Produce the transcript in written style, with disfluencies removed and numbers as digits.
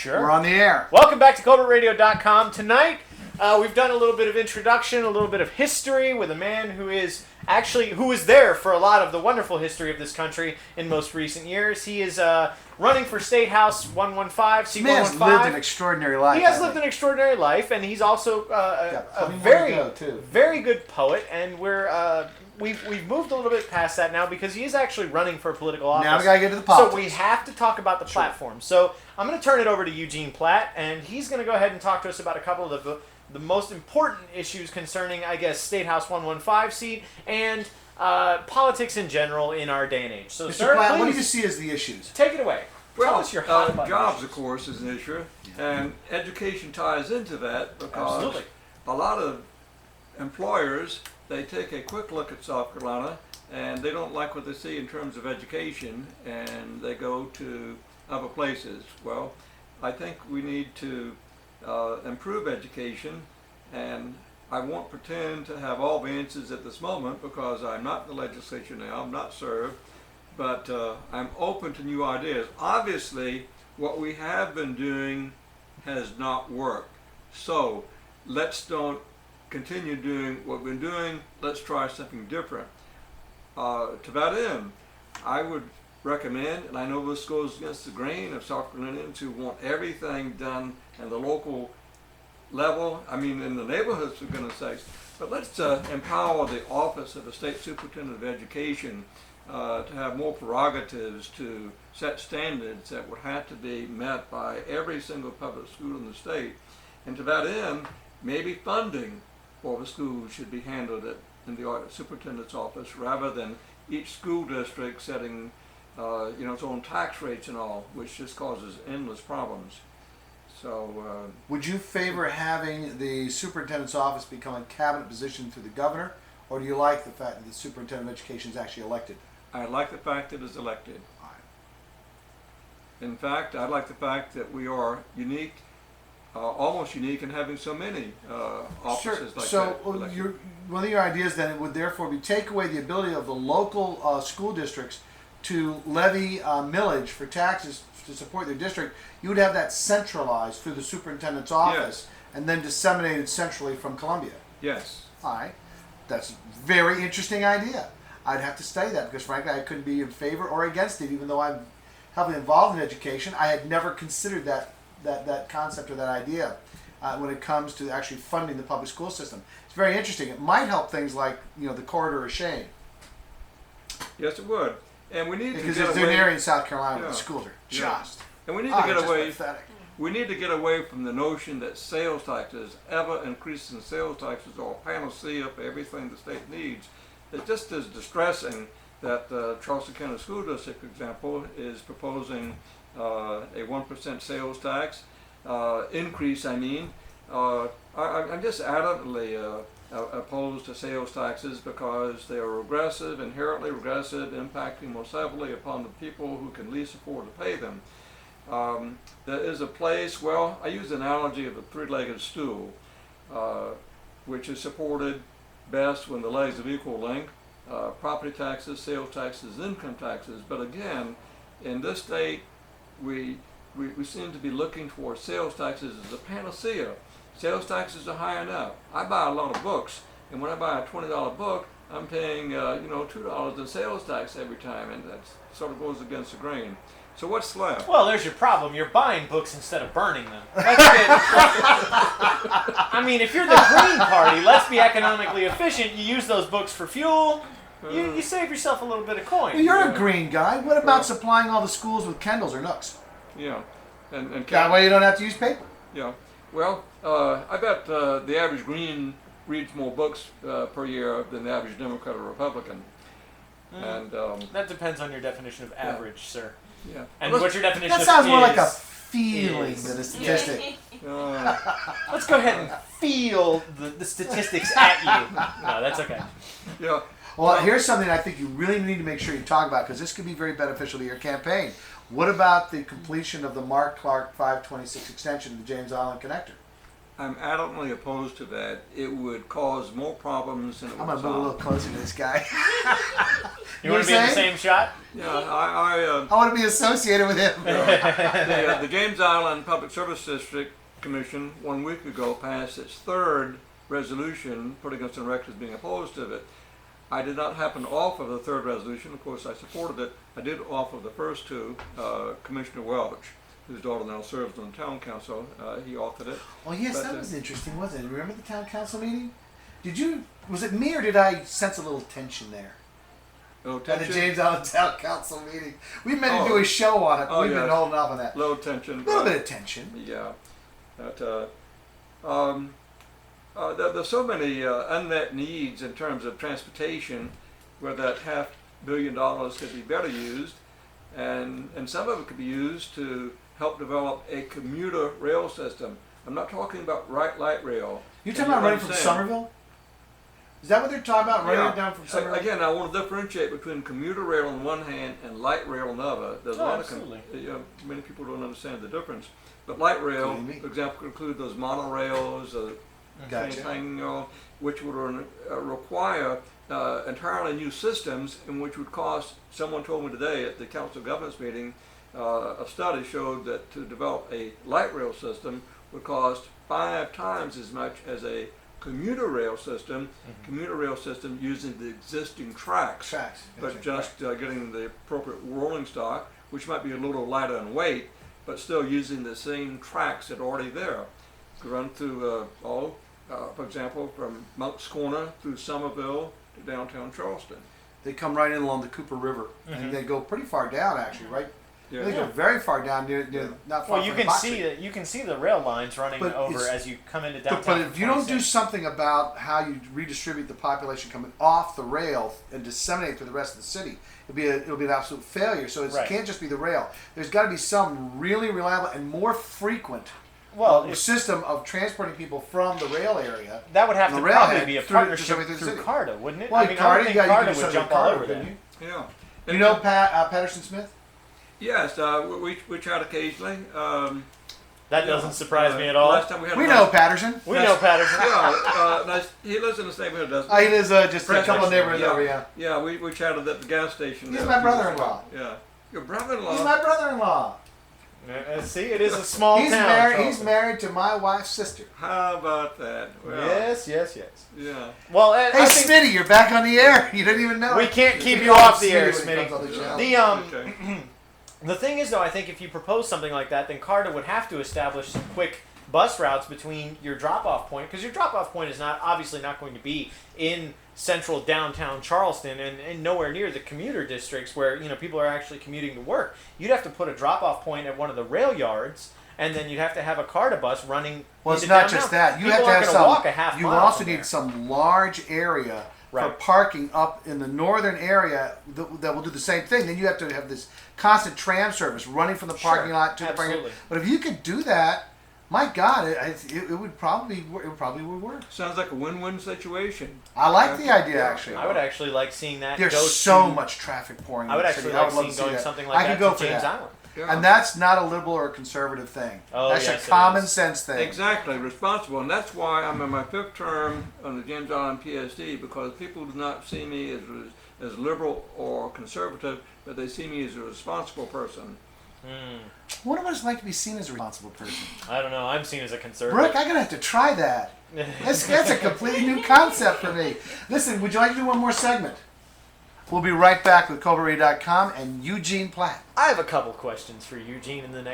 Sure. We're on the air. Welcome back to CovertRadio.com. Tonight, we've done a little bit of introduction, a little bit of history with a man who was there for a lot of the wonderful history of this country in most recent years. He is running for State House 115, seat 115. He has lived an extraordinary life. He has lived an extraordinary life, and he's also a very good poet, and we've moved a little bit past that now because he is actually running for a political office. Now we got to get to the politics. So we have to talk about the platform. So I'm going to turn it over to Eugene Platt, and he's going to go ahead and talk to us about a couple of the most important issues concerning, I guess, State House 115 seat and politics in general in our day and age. So, Mr. sir, Platt, please, what do you see as the issues? take it away. Tell us your hot button jobs, issues. of course, is an issue, and education ties into that because Absolutely. a lot of employers, they take a quick look at South Carolina and they don't like what they see in terms of education, and they go to other places. Well, I think we need to improve education, and I won't pretend to have all the answers at this moment because I'm not in the legislature now, I'm not served, but I'm open to new ideas. Obviously, what we have been doing has not worked. So let's don't continue doing what we've been doing, let's try something different. To that end, I would recommend, and I know this goes against the grain of South Carolinians who want everything done at the local level, I mean in the neighborhoods for goodness sakes, but let's empower the office of the State Superintendent of Education to have more prerogatives to set standards that would have to be met by every single public school in the state. And to that end, maybe funding for the school should be handled in the superintendent's office rather than each school district setting its own tax rates and all, which just causes endless problems. So, would you favor having the superintendent's office become a cabinet position through the governor, or do you like the fact that the superintendent of education is actually elected? I like the fact that it's elected. In fact, I like the fact that we are unique, almost unique in having so many offices like that. So one of your ideas then would therefore be take away the ability of the local school districts to levy millage for taxes to support their district. You would have that centralized through the superintendent's office, and then disseminated centrally from Columbia. Yes. All right. That's a very interesting idea. I'd have to study that because frankly I couldn't be in favor or against it, even though I'm heavily involved in education. I had never considered that concept or that idea when it comes to actually funding the public school system. It's very interesting. It might help things like the corridor of shame. Yes, it would. And we need because to get there's away. an area in South Carolina where the schools are just. And we need to get away. Pathetic. We need to get away from the notion that sales taxes, ever increasing sales taxes, are a panacea for everything the state needs. It just is distressing that the Charleston County School District, for example, is proposing a 1% sales tax increase. I'm just adamantly opposed to sales taxes because they are regressive, inherently regressive, impacting most heavily upon the people who can least afford to pay them. There is a place, well, I use the analogy of a three-legged stool, which is supported best when the legs of equal length. Property taxes, sales taxes, income taxes. But again, in this state, we seem to be looking for sales taxes as a panacea. Sales taxes are high enough. I buy a lot of books, and when I buy a $20 book, I'm paying $2 in sales tax every time, and that sort of goes against the grain. So what's left? Well, there's your problem. You're buying books instead of burning them. That's good. I mean, if you're the Green Party, let's be economically efficient. You use those books for fuel. You save yourself a little bit of coin. Well, you're a green guy. What about supplying all the schools with Kindles or Nooks? Yeah, and that way you don't have to use paper. Yeah. Well, I bet the average Green reads more books per year than the average Democrat or Republican. And that depends on your definition of average, sir. Yeah. And what your definition of that sounds more like a is. feeling than a statistic. Let's go ahead and feel the statistics at you. No, that's okay. Yeah. Well, here's something I think you really need to make sure you talk about because this could be very beneficial to your campaign. What about the completion of the Mark Clark 526 extension of the James Island Connector? I'm adamantly opposed to that. It would cause more problems than it I'm would gonna move a little solve. closer to this guy. You want to be in the same shot? Yeah, I want to be associated with him. the James Island Public Service District Commission 1 week ago passed its third resolution putting us on record as being opposed to it. I did not happen to offer the third resolution. Of course, I supported it. I did offer the first two. Commissioner Welch, whose daughter now serves on the town council, he authored it. Oh yes, But, that was interesting, wasn't it? Remember the town council meeting? Was it me or did I sense a little tension there? Low At the tension. James Island Town Council meeting. We meant to Oh. do a show on it, but Oh, we've been yes. holding off on that. Low tension. A little bit of tension. Yeah. There's so many unmet needs in terms of transportation where that $500 million could be better used, and some of it could be used to help develop a commuter rail system. I'm not talking about light rail. You're talking about running from Somerville? Is that what they're talking about? Running it down from Somerville? Again, I want to differentiate between commuter rail on one hand and light rail on the other. There's a lot absolutely. many people don't understand the difference. But light rail, What do you mean? for example, could include those monorails, Gotcha. thing, which would require entirely new systems, and which would cost. Someone told me today at the Council of Governments meeting, a study showed that to develop a light rail system would cost 5 times as much as a commuter rail system. Commuter rail system using the existing tracks, but just getting the appropriate rolling stock, which might be a little lighter in weight, but still using the same tracks that are already there. Could run through for example, from Monk's Corner through Somerville to downtown Charleston. They come right in along the Cooper River, and they go pretty far down, actually, right? Yeah. They go very far down, near not far Well, you from can the see that. You can see the rail lines running But over it's- as you come into downtown. But if you don't do 26. something about how you redistribute the population coming off the rail and disseminate to the rest of the city, it'll be an absolute failure. So it Right. can't just be the rail. There's got to be some really reliable and more frequent well, system of transporting people from the rail area. that would have the to railhead probably be a through- partnership just through the through city. CARTA, wouldn't it? Well, I mean, I Carter, would think you CARTA could do would something jump with all Carter, over couldn't that. you? Yeah. You know Patterson Smith? Yes, we chat occasionally. That doesn't surprise me at all. Last time we had We a know Patterson. We know Patterson. he lives in the same neighborhood, doesn't He lives just a Right couple of next to neighborhoods me, over, yeah. Yeah, we chatted at the gas station. He's there my a few weeks brother-in-law. ago. Yeah. Your brother-in-law? He's my brother-in-law. See, it is a small He's town. married. He's Charleston. married to my wife's sister. How about that? Well, Yes. Yeah. Well, Hey, I think Smitty, you're back on the air. You didn't even know. we it. can't keep We you call him off the air, when he comes on the show. Smitty. Okay. The thing is, though, I think if you propose something like that, then CARTA would have to establish some quick bus routes between your drop-off point, because your drop-off point is obviously not going to be in central downtown Charleston and nowhere near the commuter districts where people are actually commuting to work. You'd have to put a drop-off point at one of the rail yards, and then you'd have to have a CARTA bus running. Well, it's into not downtown. just that. You People have to aren't have gonna some. walk a half You mile also from need there. some large area for Right. parking up in the northern area that will do the same thing. Then you have to have this constant tram service running from the parking Sure, lot to the parking lot. absolutely. But if you could do that, my God, it would probably work. Sounds like a win-win situation. I like the idea Yeah. actually. I would actually like seeing that. There's go so to, much traffic pouring. I would in the actually city. like would love seeing to see going that. something I like could that go to for James that. Island. Yeah. And that's not a liberal or conservative thing. Oh, that's yes, a it common is. sense thing. Exactly, responsible. And that's why I'm in my 5th term on the James Island PSD, because people do not see me as liberal or conservative, but they see me as a responsible person. I wonder what it's like to be seen as a responsible person. I don't know. I'm seen as a conservative. Brooke, I'm gonna have to try that. That's a completely new concept for me. Listen, would you like to do one more segment? We'll be right back with CobraRay.com and Eugene Platt. I have a couple questions for Eugene in the next